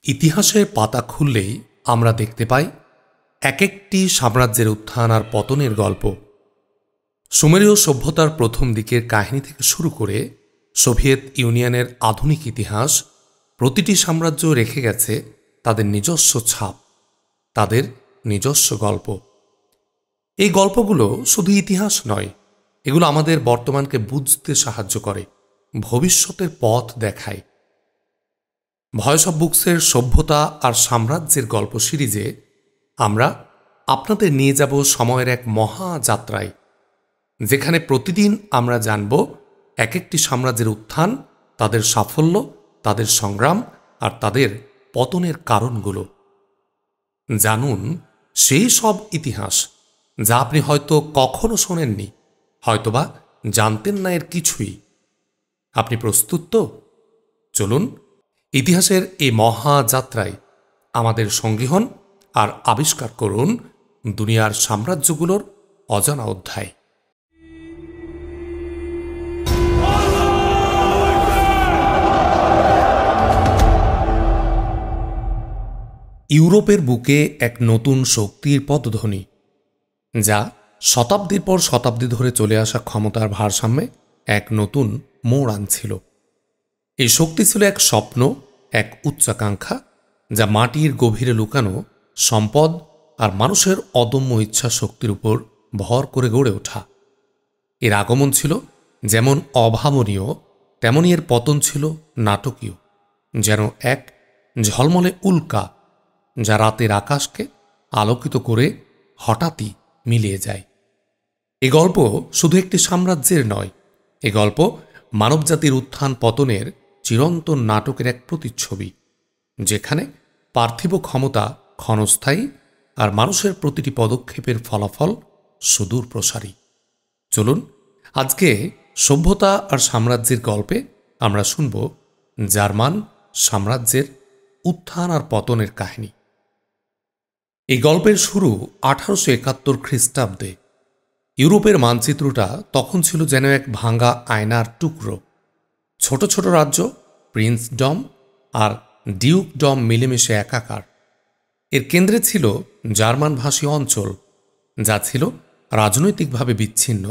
ইতিহাসের পাতা খুললেই আমরা দেখতে পাই এক একটি সাম্রাজ্যের উত্থান আর পতনের গল্প। সুমেরীয় সভ্যতার প্রথম দিকের কাহিনী থেকে শুরু করে সোভিয়েত ইউনিয়নের আধুনিক ইতিহাস, প্রতিটি সাম্রাজ্য রেখে গেছে তাদের নিজস্ব ছাপ, তাদের নিজস্ব গল্প। এই গল্পগুলো শুধু ইতিহাস নয়, এগুলো আমাদের বর্তমানকে বুঝতে সাহায্য করে, ভবিষ্যতের পথ দেখায়। ভয়েস অব বুকসের সভ্যতা আর সাম্রাজ্যের গল্প সিরিজে আমরা আপনাদের নিয়ে যাব সময়ের এক মহা যাত্রায়, যেখানে প্রতিদিন আমরা জানব এক একটি সাম্রাজ্যের উত্থান, তাদের সাফল্য, তাদের সংগ্রাম আর তাদের পতনের কারণগুলো। জানুন সেই সব ইতিহাস যা আপনি হয়তো কখনো শোনেননি, হয়তোবা জানতেন না এর কিছুই। আপনি প্রস্তুত তো? চলুন ইতিহাসের এই মহাযাত্রায় আমাদের সঙ্গী হন আর আবিষ্কার করুন দুনিয়ার সাম্রাজ্যগুলোর অজানা অধ্যায়। ইউরোপের বুকে এক নতুন শক্তির পদধ্বনি, যা শতাব্দীর পর শতাব্দী ধরে চলে আসা ক্ষমতার ভারসাম্যে এক নতুন মোড় আনছিল। এই শক্তি ছিল এক স্বপ্ন, এক উচ্চাকাঙ্ক্ষা, যা মাটির গভীরে লুকানো সম্পদ আর মানুষের অদম্য ইচ্ছা শক্তির উপর ভর করে গড়ে ওঠা। এর আগমন ছিল যেমন অভাবনীয়, তেমনি এর পতন ছিল নাটকীয়, যেন এক ঝলমলে উল্কা যা রাতের আকাশকে আলোকিত করে হঠাৎই মিলিয়ে যায়। এ গল্প শুধু একটি সাম্রাজ্যের নয়, এ গল্প মানবজাতির উত্থান পতনের চিরন্তন নাটকের এক প্রতিচ্ছবি, যেখানে পার্থিব ক্ষমতা ক্ষণস্থায়ী আর মানুষের প্রতিটি পদক্ষেপের ফলাফল সুদূর প্রসারী। চলুন আজকে সভ্যতা আর সাম্রাজ্যের গল্পে আমরা শুনব জার্মান সাম্রাজ্যের উত্থান আর পতনের কাহিনী। এই গল্পের শুরু 1871 খ্রিস্টাব্দে। ইউরোপের মানচিত্রটা তখন ছিল যেন এক ভাঙা আয়নার টুকরো। ছোট ছোট রাজ্য, প্রিন্সডম আর ডিউকডম মিলেমিশে একাকার। এর কেন্দ্রে ছিল জার্মানভাষী অঞ্চল, যা ছিল রাজনৈতিকভাবে বিচ্ছিন্ন,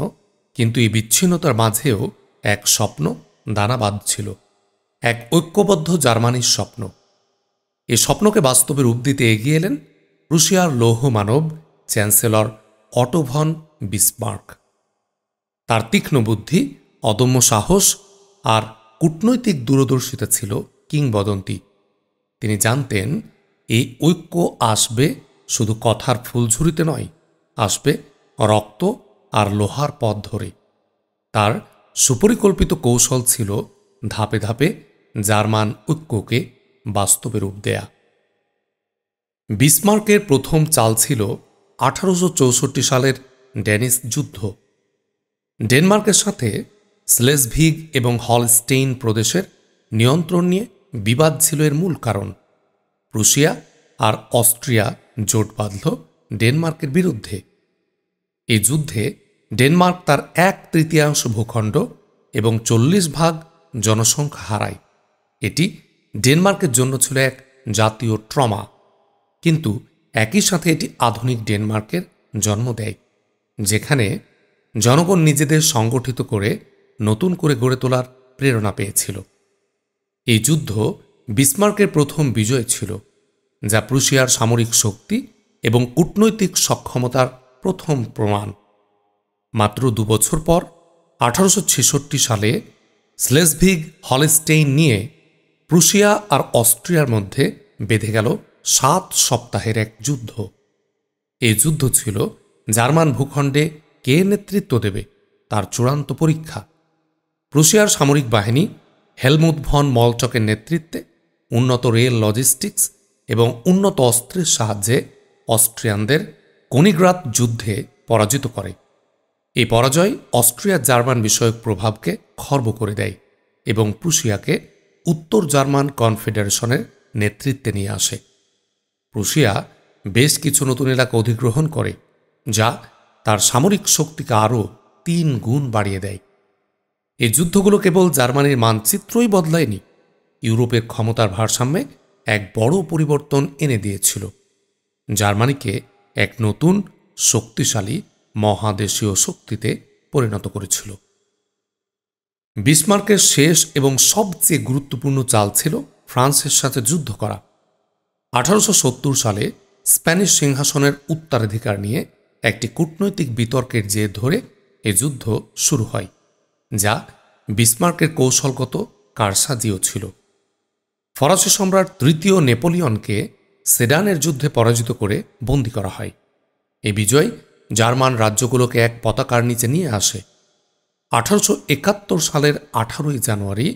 কিন্তু এই বিচ্ছিন্নতার মাঝেও এক স্বপ্ন দানা বাঁধছিল, এক ঐক্যবদ্ধ জার্মানির স্বপ্ন। এই স্বপ্নকে বাস্তবে রূপ দিতে এগিয়ে এলেন প্রুশিয়ার লৌহ মানব চ্যান্সেলর অটো ভন বিসমার্ক। তার তীক্ষ্ণ বুদ্ধি, অদম্য সাহস আর কূটনৈতিক দূরদর্শিতা ছিল কিংবদন্তি। তিনি জানতেন এই ঐক্য আসবে শুধু কথার ফুলঝুরিতে নয়, আসবে রক্ত আর লোহার পথ ধরে। তার সুপরিকল্পিত কৌশল ছিল ধাপে ধাপে জার্মান ঐক্যকে বাস্তবে রূপ দেয়া। বিসমার্কের প্রথম চাল ছিল 1864 সালের ড্যানিশ যুদ্ধ। ডেনমার্কের সাথে স্লেজভিগ এবং হলস্টেইন প্রদেশের নিয়ন্ত্রণ নিয়ে বিবাদ ছিল এর মূল কারণ। প্রুশিয়া আর অস্ট্রিয়া জোট বাঁধল ডেনমার্কের বিরুদ্ধে। এই যুদ্ধে ডেনমার্ক তার 1/3 ভূখণ্ড এবং 40% জনসংখ্যা হারায়। এটি ডেনমার্কের জন্য ছিল এক জাতীয় ট্রমা, কিন্তু একই সাথে এটি আধুনিক ডেনমার্কের জন্ম দেয়, যেখানে জনগণ নিজেদের সংগঠিত করে নতুন করে গড়ে তোলার প্রেরণা পেয়েছিল। এই যুদ্ধ বিসমার্কের প্রথম বিজয় ছিল, যা প্রুশিয়ার সামরিক শক্তি এবং কূটনৈতিক সক্ষমতার প্রথম প্রমাণ। মাত্র 2 বছর পর 1866 সালে স্লেজভিগ হলস্টেইন নিয়ে প্রুশিয়া আর অস্ট্রিয়ার মধ্যে বেঁধে গেল 7 সপ্তাহের এক যুদ্ধ। এই যুদ্ধ ছিল জার্মান ভূখণ্ডে কে নেতৃত্ব দেবে তার চূড়ান্ত পরীক্ষা। প্রুশিয়ার সামরিক বাহিনী হেলমুথ ভন মলটকের নেতৃত্বে উন্নত রেল, লজিস্টিক্স এবং উন্নত অস্ত্রের সাহায্যে অস্ট্রিয়ানদের কোনিগ্রাদ যুদ্ধে পরাজিত করে। এই পরাজয় অস্ট্রিয়ার জার্মান বিষয়ক প্রভাবকে খর্ব করে দেয় এবং প্রুশিয়াকে উত্তর জার্মান কনফেডারেশনের নেতৃত্বে নিয়ে আসে। প্রুশিয়া বেশ কিছু নতুন এলাকা অধিগ্রহণ করে, যা তার সামরিক শক্তিকে আরও 3 গুণ বাড়িয়ে দেয়। এই যুদ্ধগুলো কেবল জার্মানির মানচিত্রই বদলায়নি, ইউরোপের ক্ষমতার ভারসাম্যে এক বড় পরিবর্তন এনে দিয়েছিল, জার্মানিকে এক নতুন শক্তিশালী মহাদেশীয় শক্তিতে পরিণত করেছিল। বিসমার্কের শেষ এবং সবচেয়ে গুরুত্বপূর্ণ চাল ছিল ফ্রান্সের সাথে যুদ্ধ করা। 1870 সালে স্প্যানিশ সিংহাসনের উত্তরাধিকার নিয়ে একটি কূটনৈতিক বিতর্কের জের ধরে এ যুদ্ধ শুরু হয়, যা বিসমার্কের কৌশলগত কারসাজিও ছিল। ফরাসি সম্রাট তৃতীয় নেপোলিয়নকে সেডানের যুদ্ধে পরাজিত করে বন্দী করা হয়। এই বিজয় জার্মান রাজ্যগুলোকে এক পতাকার নিচে নিয়ে আসে। 1871 সালের 18 জানুয়ারি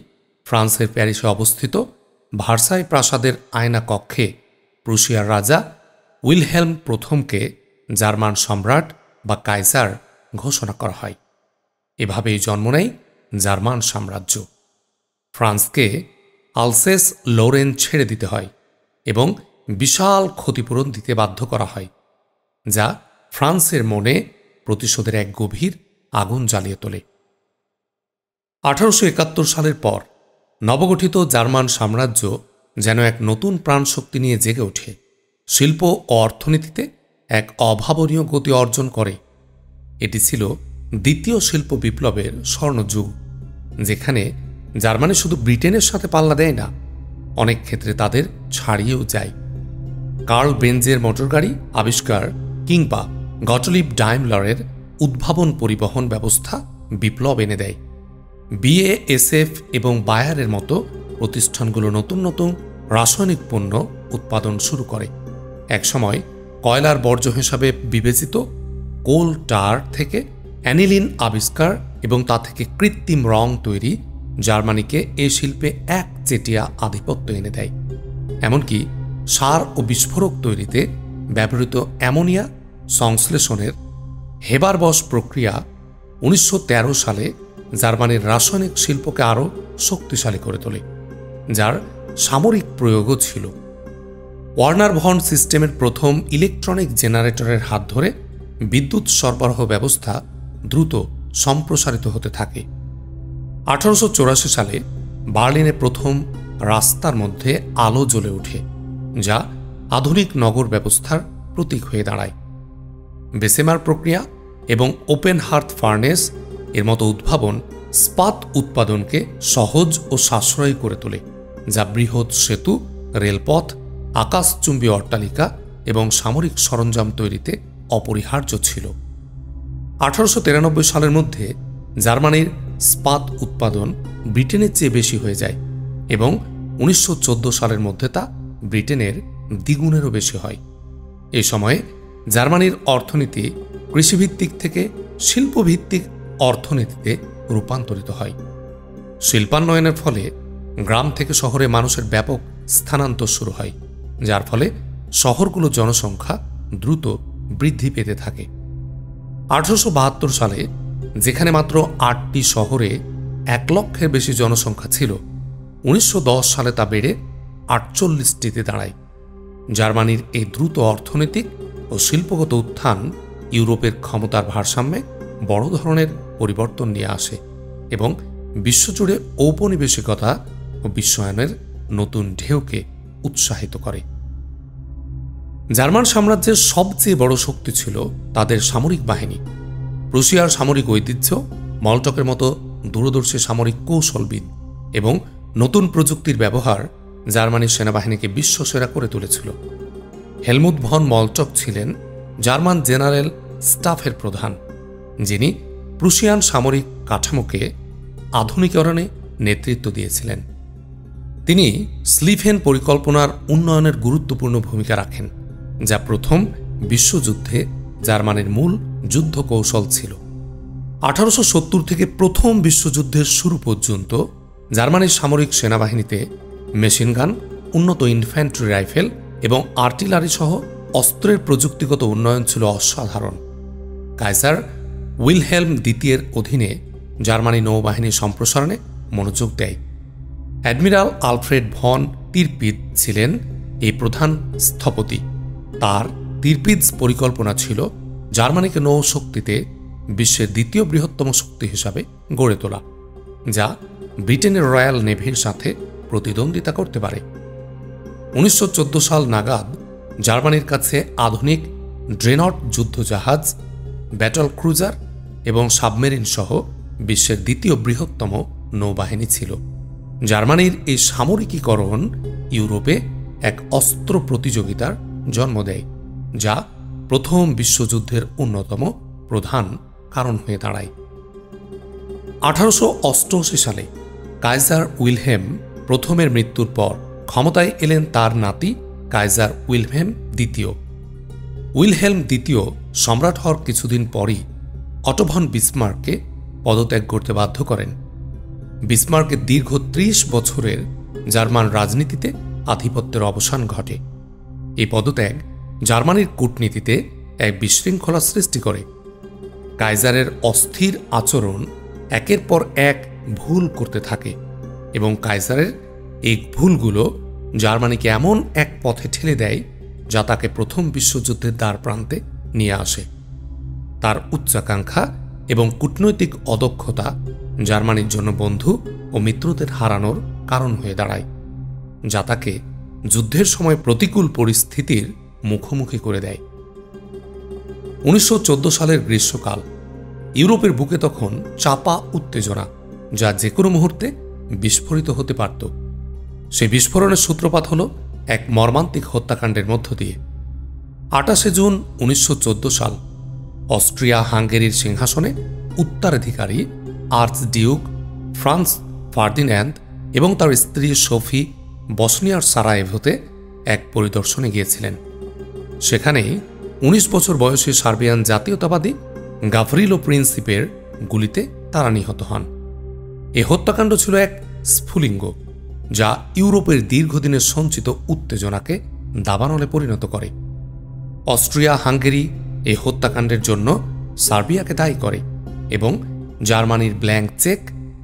ফ্রান্সের প্যারিসে অবস্থিত ভার্সাই প্রাসাদের আয়না কক্ষে প্রুশিয়ার রাজা উইলহেলম প্রথমকে জার্মান সম্রাট বা কাইজার ঘোষণা করা হয়। এভাবেই জন্ম নেয় জার্মান সাম্রাজ্য। ফ্রান্সকে আলসেস লোরেন ছেড়ে দিতে হয় এবং বিশাল ক্ষতিপূরণ দিতে বাধ্য করা হয়, যা ফ্রান্সের মনে প্রতিশোধের এক গভীর আগুন জ্বালিয়ে তোলে। 1871 সালের পর নবগঠিত জার্মান সাম্রাজ্য যেন এক নতুন প্রাণশক্তি নিয়ে জেগে ওঠে, শিল্প ও অর্থনীতিতে এক অভাবনীয় গতি অর্জন করে। এটি ছিল দ্বিতীয় শিল্প বিপ্লবের স্বর্ণযুগ, যেখানে জার্মানি শুধু ব্রিটেনের সাথে পাল্লা দেয় না, অনেক ক্ষেত্রে তাদের ছাড়িয়েও যায়। কার্ল বেঞ্জের মোটরগাড়ি আবিষ্কার কিংবা গটলিব ডাইমলারের উদ্ভাবন পরিবহন ব্যবস্থা বিপ্লব এনে দেয়। বিএএসএফ এবং বায়ারের মতো প্রতিষ্ঠানগুলো নতুন নতুন রাসায়নিক পণ্য উৎপাদন শুরু করে। একসময় কয়লার বর্জ্য হিসাবে বিবেচিত কোল টার থেকে অ্যানিলিন আবিষ্কার এবং তা থেকে কৃত্রিম রং তৈরি জার্মানিকে এ শিল্পে একচেটিয়া আধিপত্য এনে দেয়। এমনকি সার ও বিস্ফোরক তৈরিতে ব্যবহৃত অ্যামোনিয়া সংশ্লেষণের হেবারবস প্রক্রিয়া 1913 সালে জার্মানির রাসায়নিক শিল্পকে আরও শক্তিশালী করে তোলে, যার সামরিক প্রয়োগও ছিল। ওয়ার্নার ভন সিস্টেমের প্রথম ইলেকট্রনিক জেনারেটরের হাত ধরে বিদ্যুৎ সরবরাহ ব্যবস্থা দ্রুত সম্প্রসারিত হতে থাকে। 1884 সালে বার্লিনে প্রথম রাস্তার মধ্যে আলো জ্বলে ওঠে, যা আধুনিক নগর ব্যবস্থার প্রতীক হয়ে দাঁড়ায়। বেসেমার প্রক্রিয়া এবং ওপেন হার্থ ফার্নেস এর মতো উদ্ভাবন স্পাত উৎপাদনকে সহজ ও সাশ্রয়ী করে তোলে, যা বৃহৎ সেতু, রেলপথ, আকাশচুম্বী অট্টালিকা এবং সামরিক সরঞ্জাম তৈরিতে অপরিহার্য ছিল। 1893 সালের মধ্যে জার্মানির স্পাত উৎপাদন ব্রিটেনের চেয়ে বেশি হয়ে যায় এবং 1914 সালের মধ্যে তা ব্রিটেনের দ্বিগুণেরও বেশি হয়। এ সময়ে জার্মানির অর্থনীতি কৃষিভিত্তিক থেকে শিল্পভিত্তিক অর্থনীতিতে রূপান্তরিত হয়। শিল্পান্নয়নের ফলে গ্রাম থেকে শহরে মানুষের ব্যাপক স্থানান্তর শুরু হয়, যার ফলে শহরগুলোর জনসংখ্যা দ্রুত বৃদ্ধি পেতে থাকে। 1872 সালে যেখানে মাত্র 8টি শহরে 1 লক্ষের বেশি জনসংখ্যা ছিল, 1910 সালে তা বেড়ে 48টিতে দাঁড়ায়। জার্মানির এই দ্রুত অর্থনৈতিক ও শিল্পগত উত্থান ইউরোপের ক্ষমতার ভারসাম্যে বড় ধরনের পরিবর্তন নিয়ে আসে এবং বিশ্বজুড়ে ঔপনিবেশিকতা ও বিশ্বায়নের নতুন ঢেউকে উৎসাহিত করে। জার্মান সাম্রাজ্যের সবচেয়ে বড় শক্তি ছিল তাদের সামরিক বাহিনী। প্রুশিয়ার সামরিক ঐতিহ্য, মলটকের মতো দূরদর্শী সামরিক কৌশলবিদ এবং নতুন প্রযুক্তির ব্যবহার জার্মানির সেনাবাহিনীকে বিশ্বসেরা করে তুলেছিল। হেলমুট ভন মলটক ছিলেন জার্মান জেনারেল স্টাফের প্রধান, যিনি প্রুশিয়ান সামরিক কাঠামোকে আধুনিকরণে নেতৃত্ব দিয়েছিলেন। তিনি স্লিফেন পরিকল্পনার উন্নয়নের গুরুত্বপূর্ণ ভূমিকা রাখেন, যা প্রথম বিশ্বযুদ্ধে জার্মানির মূল যুদ্ধ কৌশল ছিল। 1870 থেকে প্রথম বিশ্বযুদ্ধের শুরু পর্যন্ত জার্মানির সামরিক সেনাবাহিনীতে মেশিনগান, উন্নত ইনফ্যান্ট্রি রাইফেল এবং আর্টিলারি সহ অস্ত্রের প্রযুক্তিগত উন্নয়ন ছিল অসাধারণ। কাইজার উইলহেলম দ্বিতীয়ের অধীনে জার্মানি নৌবাহিনীর সম্প্রসারণে মনোযোগ দেয়। অ্যাডমিরাল আলফ্রেড ভন টিরপিৎজ ছিলেন এই প্রধান স্থপতি। তার টিরপিৎজ পরিকল্পনা ছিল জার্মানিকে নৌশক্তিতে বিশ্বের দ্বিতীয় বৃহত্তম শক্তি হিসাবে গড়ে তোলা, যা ব্রিটেনের রয়্যাল নেভির সাথে প্রতিদ্বন্দ্বিতা করতে পারে। 1914 সাল নাগাদ জার্মানির কাছে আধুনিক ড্রেনট যুদ্ধজাহাজ, ব্যাটল ক্রুজার এবং সাবমেরিন সহ বিশ্বের দ্বিতীয় বৃহত্তম নৌবাহিনী ছিল। জার্মানির এই সামরিকীকরণ ইউরোপে এক অস্ত্র প্রতিযোগিতার জন্ম দেয়, যা প্রথম বিশ্বযুদ্ধের অন্যতম প্রধান কারণ হয়ে দাঁড়ায়। 1888 সালে কাইজার উইলহেম প্রথমের মৃত্যুর পর ক্ষমতায় এলেন তার নাতি কাইজার উইলহেম দ্বিতীয়। উইলহেম দ্বিতীয় সম্রাট হওয়ার কিছুদিন পরই অটো ভন বিসমার্ককে পদত্যাগ করতে বাধ্য করেন। বিসমার্কের দীর্ঘ 30 বছরের জার্মান রাজনীতিতে আধিপত্যের অবসান ঘটে। এই পদত্যাগ জার্মানির কূটনীতিতে এক বিশৃঙ্খলা সৃষ্টি করে। কাইজারের অস্থির আচরণ একের পর এক ভুল করতে থাকে এবং কাইজারের এই ভুলগুলো জার্মানিকে এমন এক পথে ঠেলে দেয় যা তাকে প্রথম বিশ্বযুদ্ধের দ্বার প্রান্তে নিয়ে আসে। তার উচ্চাকাঙ্ক্ষা এবং কূটনৈতিক অদক্ষতা জার্মানির জন্য বন্ধু ও মিত্রদের হারানোর কারণ হয়ে দাঁড়ায়, যা তাকে যুদ্ধের সময় প্রতিকূল পরিস্থিতির মুখোমুখি করে দেয়। 1914 সালের গ্রীষ্মকাল। ইউরোপের বুকে তখন চাপা উত্তেজনা, যা যে কোনো মুহূর্তে বিস্ফোরিত হতে পারত। সেই বিস্ফোরণের সূত্রপাত হল এক মর্মান্তিক হত্যাকাণ্ডের মধ্য দিয়ে। 28 জুন 1914 সাল অস্ট্রিয়া হাঙ্গেরির সিংহাসনে উত্তরাধিকারী আর্চডিউক ফ্রান্স ফার্দিন্যান্দ এবং তার স্ত্রী সোফি বসনিয়ার সারায়েভোতে এক পরিদর্শনে গিয়েছিলেন। সেখানেই 19 বছর বয়সী সার্বিয়ান জাতীয়তাবাদী গাভরিলো প্রিন্সিপের গুলিতে তারা নিহত হন। এ হত্যাকাণ্ড ছিল এক স্ফুলিঙ্গ, যা ইউরোপের দীর্ঘদিনের সঞ্চিত উত্তেজনাকে দাবানলে পরিণত করে। অস্ট্রিয়া হাঙ্গেরি এই হত্যাকাণ্ডের জন্য সার্বিয়াকে দায়ী করে এবং জার্মানির ব্ল্যাঙ্ক চেক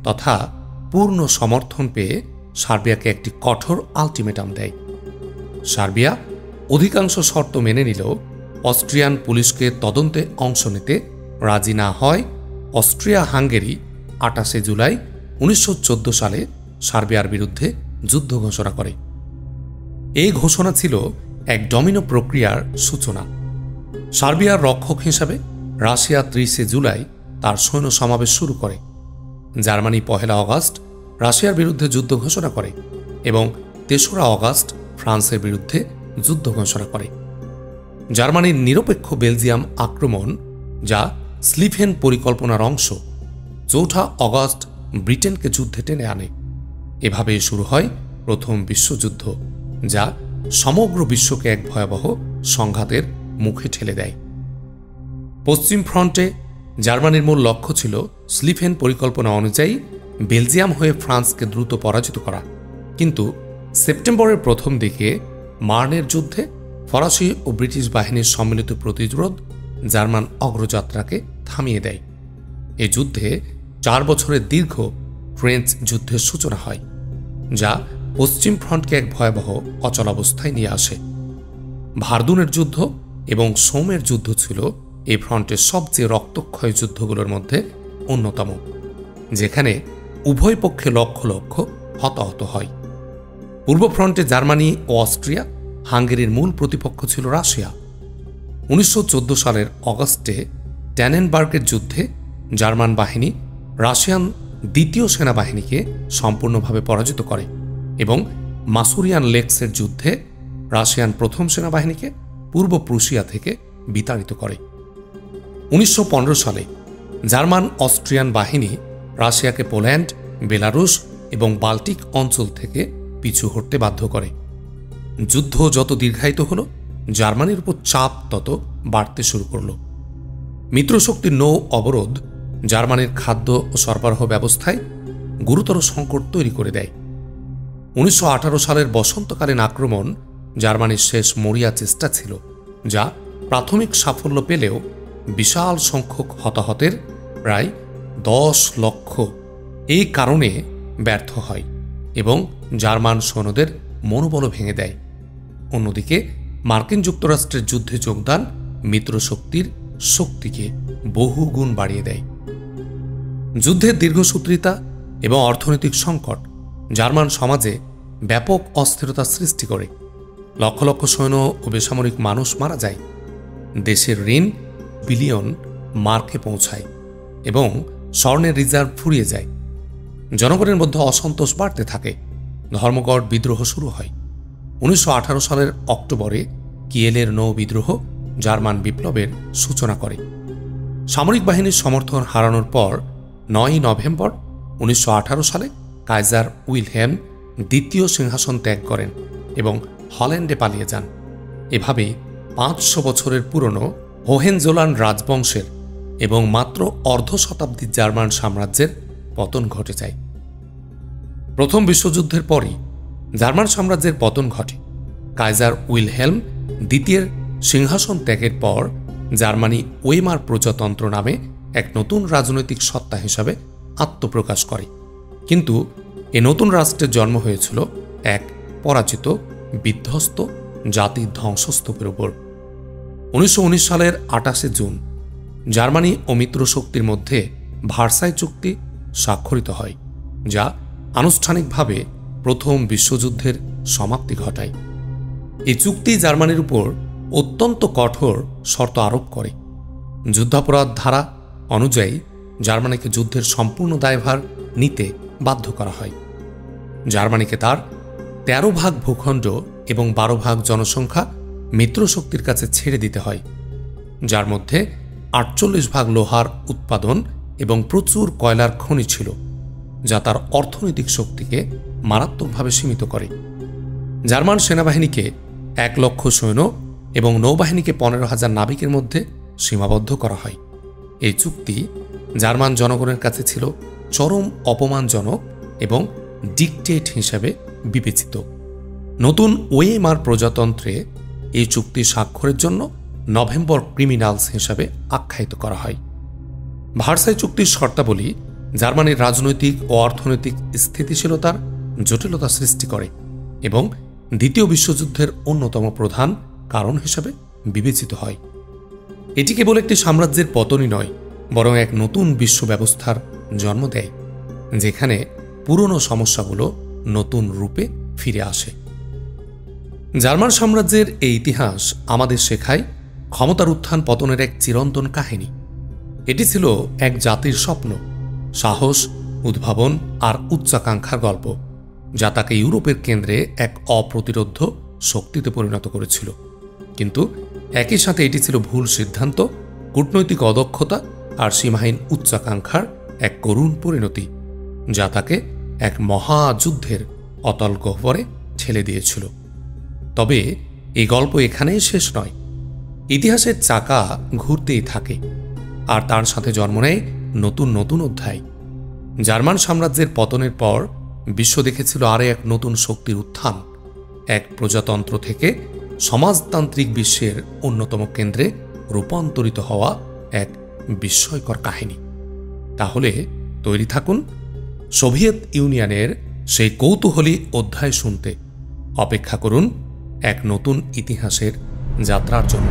তথা পূর্ণ সমর্থন পেয়ে সার্বিয়াকে একটি কঠোর আলটিমেটাম দেয়। সার্বিয়া অধিকাংশ শর্ত মেনে নিলেও অস্ট্রিয়ান পুলিশকে তদন্তে অংশ নিতে রাজি না হয় অস্ট্রিয়া হাঙ্গেরি 28 জুলাই 1914 সালে সার্বিয়ার বিরুদ্ধে যুদ্ধ ঘোষণা করে। এই ঘোষণা ছিল এক ডমিনো প্রক্রিয়ার সূচনা। সার্বিয়ার রক্ষক হিসাবে রাশিয়া 30 জুলাই তার সৈন্য সমাবেশ শুরু করে। জার্মানি 1 আগস্ট রাশিয়ার বিরুদ্ধে যুদ্ধ ঘোষণা করে এবং 3 আগস্ট ফ্রান্সের বিরুদ্ধে যুদ্ধ ঘোষণা করে। জার্মানির নিরপেক্ষ বেলজিয়াম আক্রমণ, যা স্লিফেন পরিকল্পনার অংশ, 4 আগস্ট ব্রিটেনকে যুদ্ধে টেনে আনে। এভাবে শুরু হয় প্রথম বিশ্বযুদ্ধ, যা সমগ্র বিশ্বকে এক ভয়াবহ সংঘাতের মুখে ঠেলে দেয়। পশ্চিম ফ্রন্টে জার্মানির মূল লক্ষ্য ছিল স্লিফেন পরিকল্পনা অনুযায়ী বেলজিয়াম হয়ে ফ্রান্সকে দ্রুত পরাজিত করা, কিন্তু সেপ্টেম্বরের প্রথম দিকে মার্নের যুদ্ধে ফরাসি ও ব্রিটিশ বাহিনীর সম্মিলিত প্রতিরোধ জার্মান অগ্রযাত্রাকে থামিয়ে দেয়। এই যুদ্ধে 4 বছরের দীর্ঘ ফ্রেঞ্চ যুদ্ধের সূচনা হয়, যা পশ্চিম ফ্রন্টকে এক ভয়াবহ অচলাবস্থায় নিয়ে আসে। ভার্দুনের যুদ্ধ এবং সোমের যুদ্ধ ছিল এই ফ্রন্টের সবচেয়ে রক্তক্ষয়ী যুদ্ধগুলোর মধ্যে অন্যতম, যেখানে উভয় পক্ষে লক্ষ লক্ষ হতাহত হয়। পূর্ব ফ্রন্টে জার্মানি ও অস্ট্রিয়া হাঙ্গেরির মূল প্রতিপক্ষ ছিল রাশিয়া। 1914 সালের অগস্টে ট্যানেনবার্গের যুদ্ধে জার্মান বাহিনী রাশিয়ান দ্বিতীয় সেনাবাহিনীকে সম্পূর্ণভাবে পরাজিত করে এবং মাসুরিয়ান লেকসের যুদ্ধে রাশিয়ান প্রথম সেনাবাহিনীকে পূর্ব প্রুশিয়া থেকে বিতাড়িত করে। 1915 সালে জার্মান অস্ট্রিয়ান বাহিনী রাশিয়াকে পোল্যান্ড, বেলারুশ এবং বাল্টিক অঞ্চল থেকে পিছু হটতে বাধ্য করে। যুদ্ধ যত দীর্ঘায়িত হল, জার্মানির উপর চাপ তত বাড়তে শুরু করল। মিত্রশক্তির নৌ অবরোধ জার্মানির খাদ্য ও সরবরাহ ব্যবস্থায় গুরুতর সংকট তৈরি করে দেয়। 1918 সালের বসন্তকালীন আক্রমণ জার্মানির শেষ মরিয়া চেষ্টা ছিল, যা প্রাথমিক সাফল্য পেলেও বিশাল সংখ্যক হতাহতের প্রায় 10 লক্ষ এই কারণে ব্যর্থ হয় এবং জার্মান সৈন্যদের মনোবল ভেঙে দেয়। অন্যদিকে মার্কিন যুক্তরাষ্ট্রের যুদ্ধে যোগদান মিত্রশক্তির শক্তিকে বহুগুণ বাড়িয়ে দেয়। যুদ্ধের দীর্ঘসূত্রিতা এবং অর্থনৈতিক সংকট জার্মান সমাজে ব্যাপক অস্থিরতা সৃষ্টি করে লক্ষ লক্ষ সৈন্য ও বেসামরিক মানুষ মারা যায়। দেশের ঋণ বিলিয়ন মার্কে পৌঁছায় এবং স্বর্ণের রিজার্ভ ফুরিয়ে যায়। জনগণের মধ্যে অসন্তোষ বাড়তে থাকে। ধর্মঘট বিদ্রোহ শুরু হয়। 1918 সালের অক্টোবরে কিয়েলের নৌ বিদ্রোহ জার্মান বিপ্লবের সূচনা করে। সামরিক বাহিনীর সমর্থন হারানোর পর 9 নভেম্বর 1918 সালে কাইজার উইলহেম দ্বিতীয় সিংহাসন ত্যাগ করেন এবং হল্যান্ডে পালিয়ে যান। এভাবে 500 বছরের পুরনো হোহেনজোলান রাজবংশের এবং মাত্র অর্ধ শতাব্দীর জার্মান সাম্রাজ্যের পতন ঘটে যায়। প্রথম বিশ্বযুদ্ধের পরই জার্মান সাম্রাজ্যের পতন ঘটে। কাইজার উইলহেলম দ্বিতীয়ের সিংহাসন ত্যাগের পর জার্মানি ওয়েমার প্রজাতন্ত্র নামে এক নতুন রাজনৈতিক সত্তা হিসাবে আত্মপ্রকাশ করে। কিন্তু এ নতুন রাষ্ট্রের জন্ম হয়েছিল এক পরাজিত বিধ্বস্ত জাতির ধ্বংসস্তূপের উপর। 1919 সালের 28 জুন জার্মানি ও মিত্র শক্তির মধ্যে ভার্সাই চুক্তি স্বাক্ষরিত হয়, যা আনুষ্ঠানিকভাবে প্রথম বিশ্বযুদ্ধের সমাপ্তি ঘটায়। এই চুক্তি জার্মানির উপর অত্যন্ত কঠোর শর্ত আরোপ করে। যুদ্ধাপরাধ ধারা অনুযায়ী জার্মানিকে যুদ্ধের সম্পূর্ণ দায়ভার নিতে বাধ্য করা হয়। জার্মানিকে তার 13 ভাগ ভূখণ্ড এবং 12 ভাগ জনসংখ্যা মিত্রশক্তির কাছে ছেড়ে দিতে হয়, যার মধ্যে 48 ভাগ লোহার উৎপাদন এবং প্রচুর কয়লার খনি ছিল, যা তার অর্থনৈতিক শক্তিকে মারাত্মকভাবে সীমিত করে। জার্মান সেনাবাহিনীকে 1 লক্ষ সৈন্য এবং নৌবাহিনীকে 15,000 নাবিকের মধ্যে সীমাবদ্ধ করা হয়। এই চুক্তি জার্মান জনগণের কাছে ছিল চরম অপমানজনক এবং ডিকটেট হিসেবে বিবেচিত। নতুন ওয়েমার প্রজাতন্ত্রে এই চুক্তি স্বাক্ষরের জন্য নভেম্বর ক্রিমিনালস হিসাবে আখ্যায়িত করা হয়। ভার্সাই চুক্তির শর্তাবলী জার্মানির রাজনৈতিক ও অর্থনৈতিক স্থিতিশীলতার জটিলতা সৃষ্টি করে এবং দ্বিতীয় বিশ্বযুদ্ধের অন্যতম প্রধান কারণ হিসাবে বিবেচিত হয়। এটি কেবল একটি সাম্রাজ্যের পতনই নয়, বরং এক নতুন বিশ্ব ব্যবস্থার জন্ম দেয়, যেখানে পুরনো সমস্যাগুলো নতুন রূপে ফিরে আসে। জার্মান সাম্রাজ্যের এই ইতিহাস আমাদের শেখায় ক্ষমতার উত্থান পতনের এক চিরন্তন কাহিনী। এটি ছিল এক জাতির স্বপ্ন, সাহস, উদ্ভাবন আর উচ্চাকাঙ্ক্ষার গল্প, যা তাকে ইউরোপের কেন্দ্রে এক অপ্রতিরোধ্য শক্তিতে পরিণত করেছিল। কিন্তু একই সাথে এটি ছিল ভুল সিদ্ধান্ত, কূটনৈতিক অদক্ষতা আর সীমাহীন উচ্চাকাঙ্ক্ষার এক করুণ পরিণতি, যা তাকে এক মহাযুদ্ধের অতল গহ্বরে ঠেলে দিয়েছিল। তবে এই গল্প এখানেই শেষ নয়। ইতিহাসের চাকা ঘুরতেই থাকে, আর তার সাথে জন্ম নেয় নতুন নতুন অধ্যায়। জার্মান সাম্রাজ্যের পতনের পর বিশ্ব দেখেছিল আরও এক নতুন শক্তির উত্থান, এক প্রজাতন্ত্র থেকে সমাজতান্ত্রিক বিশ্বের অন্যতম কেন্দ্রে রূপান্তরিত হওয়া এক বিস্ময়কর কাহিনী। তাহলে তৈরি থাকুন সোভিয়েত ইউনিয়নের সেই কৌতূহলী অধ্যায় শুনতে। অপেক্ষা করুন এক নতুন ইতিহাসের যাত্রার জন্য।